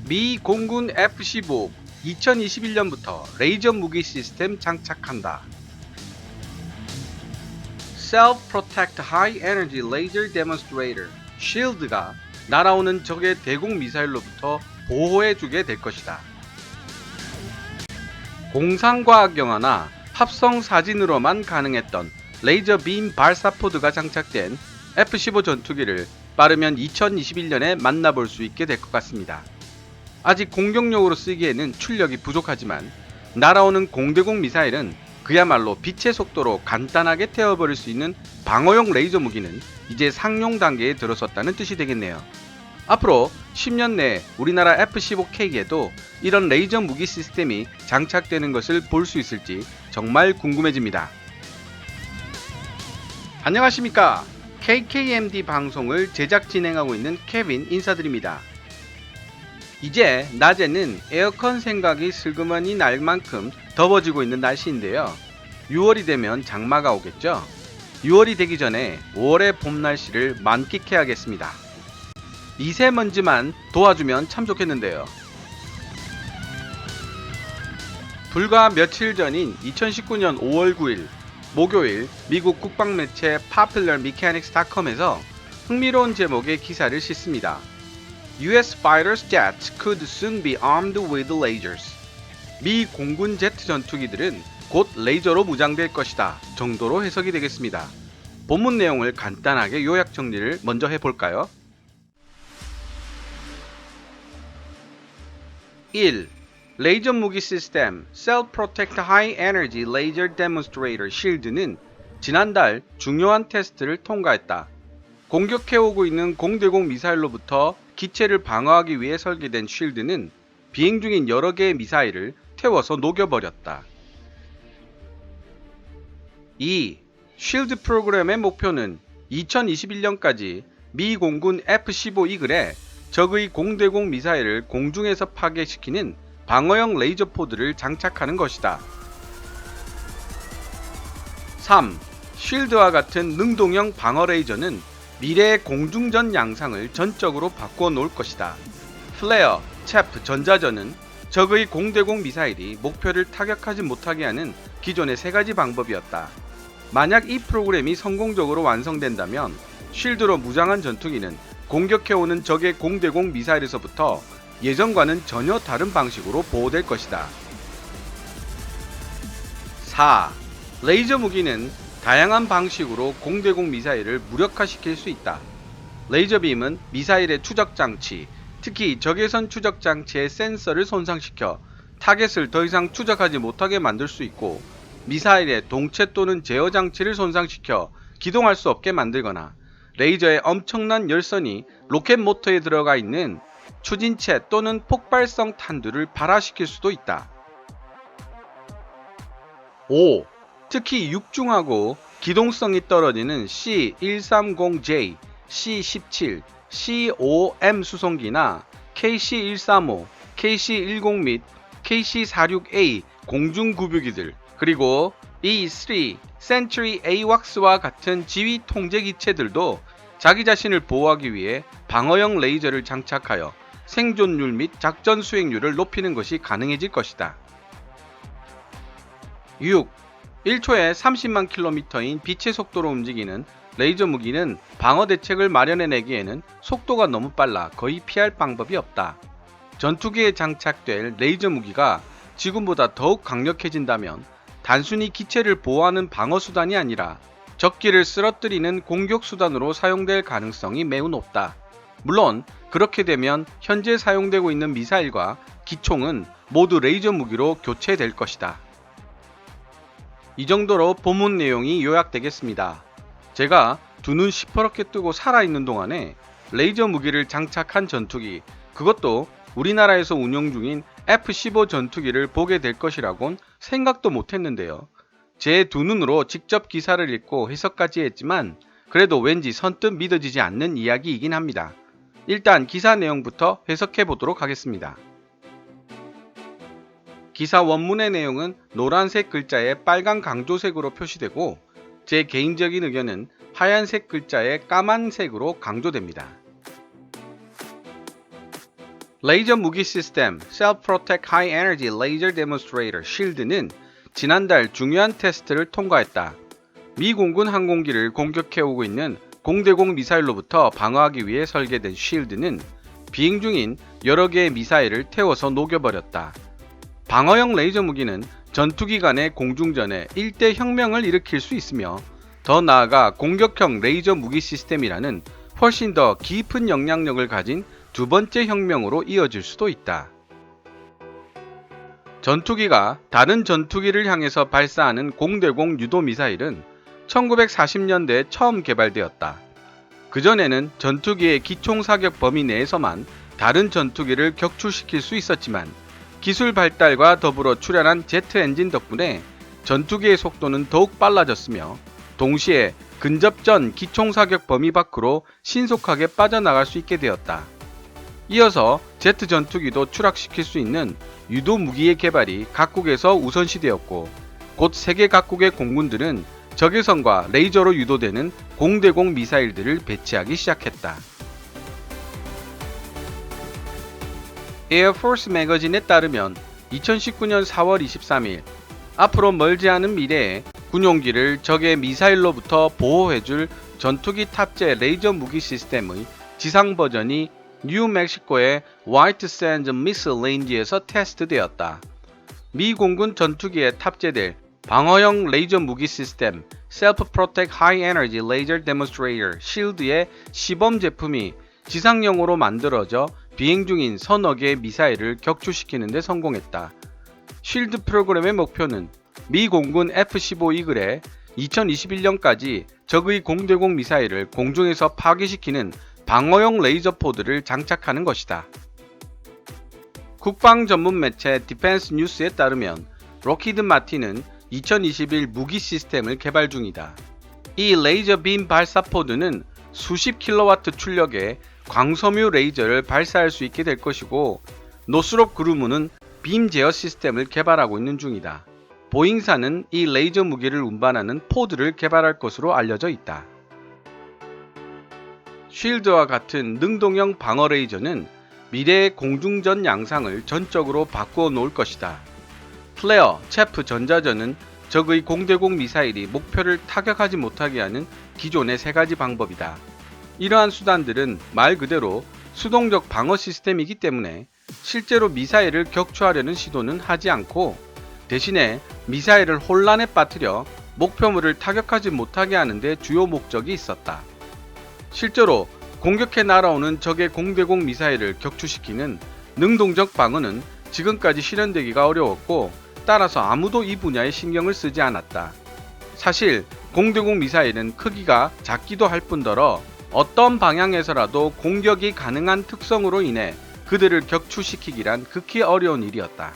미 공군 F-15 2021년부터 레이저 무기 시스템 장착한다. Self-Protect High Energy Laser Demonstrator SHIELD가 날아오는 적의 대공 미사일로부터 보호해주게 될 것이다. 공상과학 영화나 합성 사진으로만 가능했던 레이저 빔 발사 포드가 장착된 F-15 전투기를 빠르면 2021년에 만나볼 수 있게 될 것 같습니다. 아직 공격용으로 쓰기에는 출력이 부족하지만 날아오는 공대공 미사일은 그야말로 빛의 속도로 간단하게 태워버릴 수 있는 방어용 레이저 무기는 이제 상용 단계에 들어섰다는 뜻이 되겠네요. 앞으로 10년 내에 우리나라 F-15K에도 이런 레이저 무기 시스템이 장착되는 것을 볼 수 있을지 정말 궁금해집니다. 안녕하십니까. KKMD 방송을 제작 진행하고 있는 케빈 인사드립니다. 이제 낮에는 에어컨 생각이 슬그머니 날 만큼 더워지고 있는 날씨인데요. 6월이 되면 장마가 오겠죠. 6월이 되기 전에 5월의 봄 날씨를 만끽해야겠습니다. 미세먼지만 도와주면 참 좋겠는데요. 불과 며칠 전인 2019년 5월 9일 목요일 미국 국방매체 popularmechanics.com에서 흥미로운 제목의 기사를 싣습니다. US fighter jets could soon be armed with lasers. 미 공군 제트 전투기들은 곧 레이저로 무장될 것이다 정도로 해석이 되겠습니다. 본문 내용을 간단하게 요약 정리를 먼저 해볼까요? 1. 레이저 무기 시스템 Self-Protect High Energy Laser Demonstrator SHIELD는 지난달 중요한 테스트를 통과했다. 공격해오고 있는 공대공 미사일로부터 기체를 방어하기 위해 설계된 SHIELD는 비행 중인 여러 개의 미사일을 태워서 녹여버렸다. 2. SHIELD 프로그램의 목표는 2021년까지 미 공군 F-15 이글에 적의 공대공 미사일을 공중에서 파괴시키는 방어형 레이저 포드를 장착하는 것이다. 3. SHIELD와 같은 능동형 방어 레이저는 미래의 공중전 양상을 전적으로 바꾸어 놓을 것이다. 플레어, 체프, 전자전은 적의 공대공 미사일이 목표를 타격하지 못하게 하는 기존의 세 가지 방법이었다. 만약 이 프로그램이 성공적으로 완성된다면 SHIELD로 무장한 전투기는 공격해오는 적의 공대공 미사일에서부터 예전과는 전혀 다른 방식으로 보호될 것이다. 4. 레이저 무기는 다양한 방식으로 공대공 미사일을 무력화시킬 수 있다. 레이저 빔은 미사일의 추적 장치, 특히 적외선 추적 장치의 센서를 손상시켜 타겟을 더 이상 추적하지 못하게 만들 수 있고, 미사일의 동체 또는 제어 장치를 손상시켜 기동할 수 없게 만들거나, 레이저의 엄청난 열선이 로켓 모터에 들어가 있는 추진체 또는 폭발성 탄두를 발화시킬 수도 있다. 5. 특히 육중하고 기동성이 떨어지는 C-130J, C-17, C-5M 수송기나 KC-135, KC-10 및 KC-46A 공중구뷰기들, 그리고 B-3, Century AWACS와 같은 지휘 통제 기체들도 자기 자신을 보호하기 위해 방어형 레이저를 장착하여 생존율 및 작전 수행률을 높이는 것이 가능해질 것이다. 6. 1초에 30만 킬로미터인 빛의 속도로 움직이는 레이저 무기는 방어 대책을 마련해내기에는 속도가 너무 빨라 거의 피할 방법이 없다. 전투기에 장착될 레이저 무기가 지금보다 더욱 강력해진다면 단순히 기체를 보호하는 방어수단이 아니라 적기를 쓰러뜨리는 공격수단으로 사용될 가능성이 매우 높다. 물론 그렇게 되면 현재 사용되고 있는 미사일과 기총은 모두 레이저 무기로 교체될 것이다. 이 정도로 본문 내용이 요약되겠습니다. 제가 두 눈 시퍼렇게 뜨고 살아있는 동안에 레이저 무기를 장착한 전투기, 그것도 우리나라에서 운용 중인 F-15 전투기를 보게 될 것이라곤 생각도 못했는데요. 제 두 눈으로 직접 기사를 읽고 해석까지 했지만 그래도 왠지 선뜻 믿어지지 않는 이야기이긴 합니다. 일단 기사 내용부터 해석해 보도록 하겠습니다. 기사 원문의 내용은 노란색 글자에 빨간 강조색으로 표시되고, 제 개인적인 의견은 하얀색 글자에 까만색으로 강조됩니다. 레이저 무기 시스템 Self-Protect High Energy Laser Demonstrator SHIELD는 지난달 중요한 테스트를 통과했다. 미 공군 항공기를 공격해오고 있는 공대공 미사일로부터 방어하기 위해 설계된 SHIELD는 비행 중인 여러 개의 미사일을 태워서 녹여버렸다. 방어형 레이저 무기는 전투기 간의 공중전에 일대 혁명을 일으킬 수 있으며 더 나아가 공격형 레이저 무기 시스템이라는 훨씬 더 깊은 영향력을 가진 두 번째 혁명으로 이어질 수도 있다. 전투기가 다른 전투기를 향해서 발사하는 공대공 유도 미사일은 1940년대에 처음 개발되었다. 그전에는 전투기의 기총 사격 범위 내에서만 다른 전투기를 격추시킬 수 있었지만 기술 발달과 더불어 출현한 제트 엔진 덕분에 전투기의 속도는 더욱 빨라졌으며 동시에 근접전 기총 사격 범위 밖으로 신속하게 빠져나갈 수 있게 되었다. 이어서 제트 전투기도 추락시킬 수 있는 유도 무기의 개발이 각국에서 우선시되었고 곧 세계 각국의 공군들은 적외선과 레이저로 유도되는 공대공 미사일들을 배치하기 시작했다. 에어포스 매거진에 따르면 2019년 4월 23일 앞으로 멀지 않은 미래에 군용기를 적의 미사일로부터 보호해줄 전투기 탑재 레이저 무기 시스템의 지상 버전이 뉴멕시코의 화이트 샌드 미슬 레인지에서 테스트되었다. 미 공군 전투기에 탑재될 방어형 레이저 무기 시스템 Self-Protect High Energy Laser Demonstrator SHIELD의 시범 제품이 지상용으로 만들어져 비행 중인 서너 개의 미사일을 격추시키는 데 성공했다. SHIELD 프로그램의 목표는 미 공군 F-15 이글에 2021년까지 적의 공대공 미사일을 공중에서 파괴시키는 방어용 레이저 포드를 장착하는 것이다. 국방 전문 매체 디펜스 뉴스에 따르면 록히드 마틴은 2021 무기 시스템을 개발 중이다. 이 레이저 빔 발사 포드는 수십 킬로와트 출력의 광섬유 레이저를 발사할 수 있게 될 것이고 노스롭 그루문은 빔 제어 시스템을 개발하고 있는 중이다. 보잉사는 이 레이저 무기를 운반하는 포드를 개발할 것으로 알려져 있다. SHIELD와 같은 능동형 방어 레이저는 미래의 공중전 양상을 전적으로 바꾸어 놓을 것이다. 플레어, 체프 전자전은 적의 공대공 미사일이 목표를 타격하지 못하게 하는 기존의 세 가지 방법이다. 이러한 수단들은 말 그대로 수동적 방어 시스템이기 때문에 실제로 미사일을 격추하려는 시도는 하지 않고 대신에 미사일을 혼란에 빠뜨려 목표물을 타격하지 못하게 하는 데 주요 목적이 있었다. 실제로 공격해 날아오는 적의 공대공 미사일을 격추시키는 능동적 방어는 지금까지 실현되기가 어려웠고 따라서 아무도 이 분야에 신경을 쓰지 않았다. 사실 공대공 미사일은 크기가 작기도 할 뿐더러 어떤 방향에서라도 공격이 가능한 특성으로 인해 그들을 격추시키기란 극히 어려운 일이었다.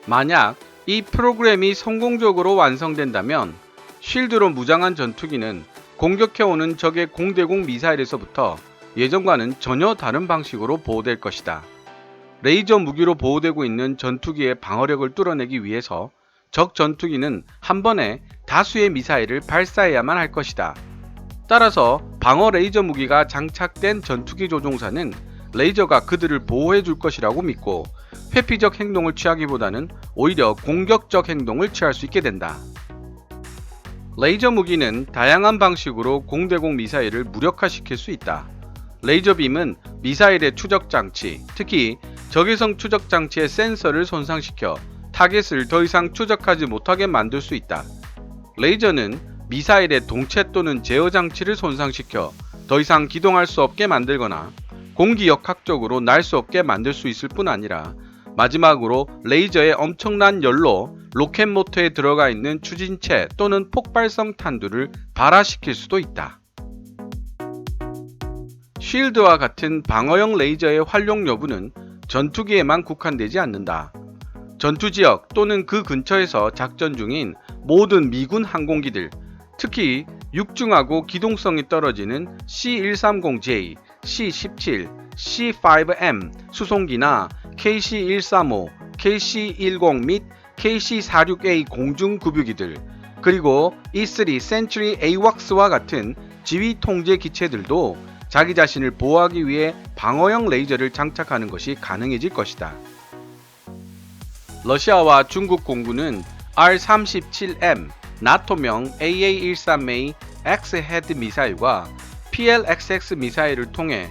만약 이 프로그램이 성공적으로 완성된다면 쉴드로 무장한 전투기는 공격해오는 적의 공대공 미사일에서부터 예전과는 전혀 다른 방식으로 보호될 것이다. 레이저 무기로 보호되고 있는 전투기의 방어력을 뚫어내기 위해서 적 전투기는 한 번에 다수의 미사일을 발사해야만 할 것이다. 따라서 방어 레이저 무기가 장착된 전투기 조종사는 레이저가 그들을 보호해 줄 것이라고 믿고 회피적 행동을 취하기보다는 오히려 공격적 행동을 취할 수 있게 된다. 레이저 무기는 다양한 방식으로 공대공 미사일을 무력화시킬 수 있다. 레이저 빔은 미사일의 추적 장치, 특히 적외선 추적 장치의 센서를 손상시켜 타겟을 더 이상 추적하지 못하게 만들 수 있다. 레이저는 미사일의 동체 또는 제어 장치를 손상시켜 더 이상 기동할 수 없게 만들거나 공기역학적으로 날 수 없게 만들 수 있을 뿐 아니라 마지막으로 레이저의 엄청난 열로 로켓 모터에 들어가 있는 추진체 또는 폭발성 탄두를 발화시킬 수도 있다. SHIELD와 같은 방어형 레이저의 활용 여부는 전투기에만 국한되지 않는다. 전투지역 또는 그 근처에서 작전 중인 모든 미군 항공기들, 특히 육중하고 기동성이 떨어지는 C-130J, C-17, C-5M 수송기나 KC-135, KC-10 및 KC-46A 공중급유기들, 그리고 E3 Century AWACS와 같은 지휘 통제 기체들도 자기 자신을 보호하기 위해 방어형 레이저를 장착하는 것이 가능해질 것이다. 러시아와 중국 공군은 R-37M, 나토명 AA-13A X-헤드 미사일과 PLXX 미사일을 통해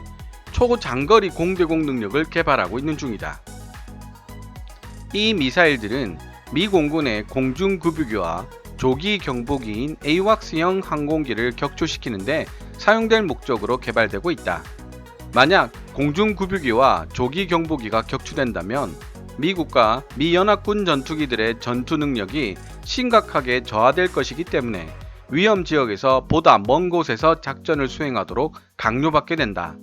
초장거리 공대공 능력을 개발하고 있는 중이다. 이 미사일들은 미 공군의 공중급유기와 조기 경보기인 AWACS형 항공기를 격추시키는데 사용될 목적으로 개발되고 있다. 만약 공중급유기와 조기 경보기가 격추된다면 미국과 미 연합군 전투기들의 전투 능력이 심각하게 저하될 것이기 때문에 위험 지역에서 보다 먼 곳에서 작전을 수행하도록 강요받게 된다.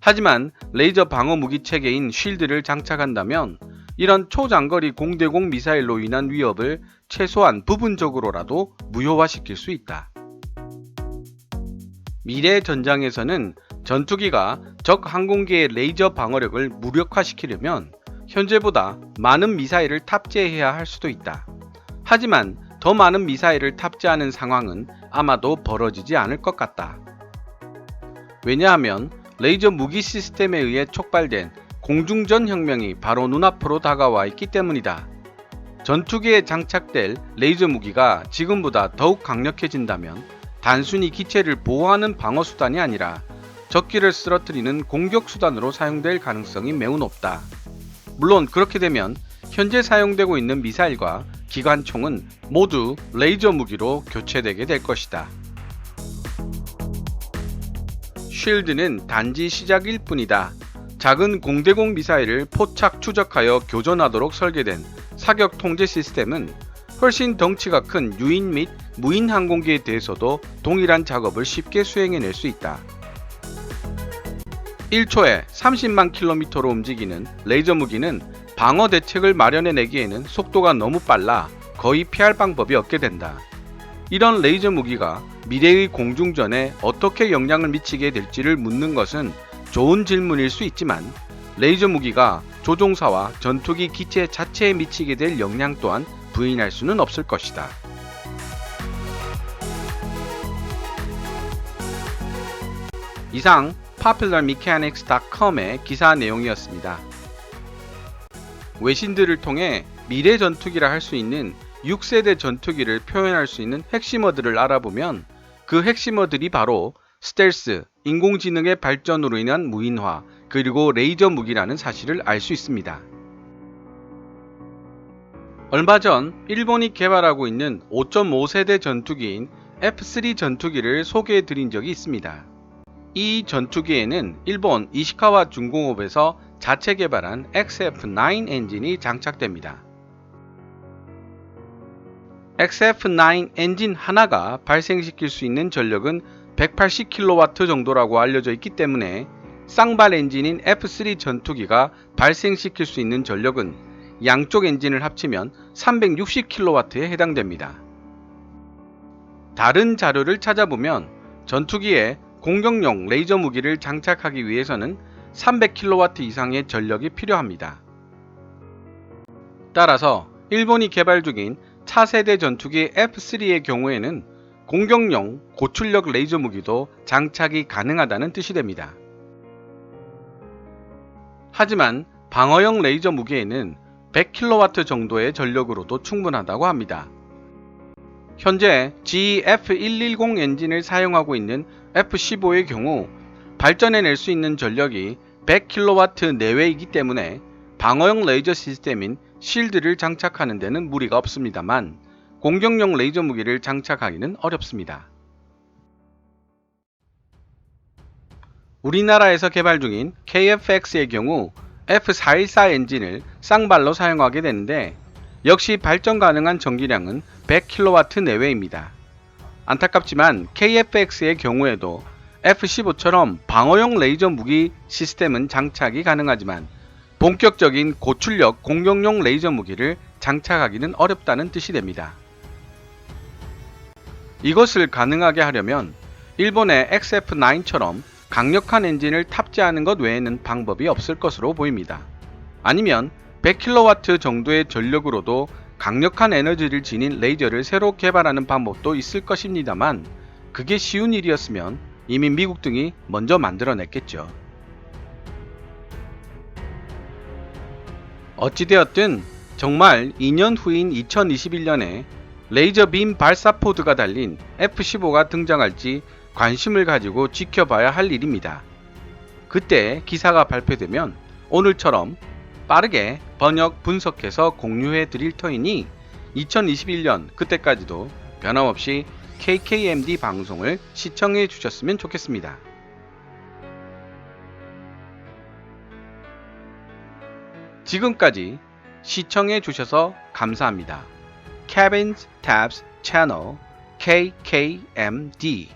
하지만 레이저 방어 무기 체계인 쉴드를 장착한다면 이런 초장거리 공대공 미사일로 인한 위협을 최소한 부분적으로라도 무효화시킬 수 있다. 미래 전장에서는 전투기가 적 항공기의 레이저 방어력을 무력화시키려면 현재보다 많은 미사일을 탑재해야 할 수도 있다. 하지만 더 많은 미사일을 탑재하는 상황은 아마도 벌어지지 않을 것 같다. 왜냐하면 레이저 무기 시스템에 의해 촉발된 공중전 혁명이 바로 눈앞으로 다가와 있기 때문이다. 전투기에 장착될 레이저 무기가 지금보다 더욱 강력해진다면 단순히 기체를 보호하는 방어 수단이 아니라 적기를 쓰러뜨리는 공격 수단으로 사용될 가능성이 매우 높다. 물론 그렇게 되면 현재 사용되고 있는 미사일과 기관총은 모두 레이저 무기로 교체되게 될 것이다. 쉴드는 단지 시작일 뿐이다. 작은 공대공 미사일을 포착 추적하여 교전하도록 설계된 사격 통제 시스템은 훨씬 덩치가 큰 유인 및 무인 항공기에 대해서도 동일한 작업을 쉽게 수행해낼 수 있다. 1초에 30만 킬로미터로 움직이는 레이저 무기는 방어 대책을 마련해내기에는 속도가 너무 빨라 거의 피할 방법이 없게 된다. 이런 레이저 무기가 미래의 공중전에 어떻게 영향을 미치게 될지를 묻는 것은 좋은 질문일 수 있지만 레이저 무기가 조종사와 전투기 기체 자체에 미치게 될 영향 또한 부인할 수는 없을 것이다. 이상 popularmechanics.com의 기사 내용이었습니다. 외신들을 통해 미래 전투기라 할 수 있는 6세대 전투기를 표현할 수 있는 핵심어들을 알아보면 그 핵심어들이 바로 스텔스, 인공지능의 발전으로 인한 무인화, 그리고 레이저 무기라는 사실을 알 수 있습니다. 얼마 전 일본이 개발하고 있는 5.5세대 전투기인 F3 전투기를 소개해 드린 적이 있습니다. 이 전투기에는 일본 이시카와 중공업에서 자체 개발한 XF9 엔진이 장착됩니다. XF9 엔진 하나가 발생시킬 수 있는 전력은 180kW 정도라고 알려져 있기 때문에 쌍발 엔진인 F3 전투기가 발생시킬 수 있는 전력은 양쪽 엔진을 합치면 360kW에 해당됩니다. 다른 자료를 찾아보면 전투기에 공격용 레이저 무기를 장착하기 위해서는 300kW 이상의 전력이 필요합니다. 따라서 일본이 개발 중인 차세대 전투기 F3의 경우에는 공격용 고출력 레이저 무기도 장착이 가능하다는 뜻이 됩니다. 하지만 방어형 레이저 무기에는 100kW 정도의 전력으로도 충분하다고 합니다. 현재 GE F110 엔진을 사용하고 있는 F15의 경우 발전해낼 수 있는 전력이 100kW 내외이기 때문에 방어형 레이저 시스템인 쉴드를 장착하는 데는 무리가 없습니다만 공격용 레이저 무기를 장착하기는 어렵습니다. 우리나라에서 개발 중인 KF-X의 경우 F414 엔진을 쌍발로 사용하게 되는데 역시 발전 가능한 전기량은 100kW 내외입니다. 안타깝지만 KF-X의 경우에도 F15처럼 방어용 레이저 무기 시스템은 장착이 가능하지만 본격적인 고출력 공격용 레이저 무기를 장착하기는 어렵다는 뜻이 됩니다. 이것을 가능하게 하려면 일본의 XF9처럼 강력한 엔진을 탑재하는 것 외에는 방법이 없을 것으로 보입니다. 아니면 100kW 정도의 전력으로도 강력한 에너지를 지닌 레이저를 새로 개발하는 방법도 있을 것입니다만 그게 쉬운 일이었으면 이미 미국 등이 먼저 만들어냈겠죠. 어찌되었든 정말 2년 후인 2021년에 레이저 빔 발사 포드가 달린 F-15가 등장할지 관심을 가지고 지켜봐야 할 일입니다. 그때 기사가 발표되면 오늘처럼 빠르게 번역 분석해서 공유해 드릴 터이니 2021년 그때까지도 변함없이 KKMD 방송을 시청해 주셨으면 좋겠습니다. 지금까지 시청해 주셔서 감사합니다. Kevin's Tabs Channel KKMD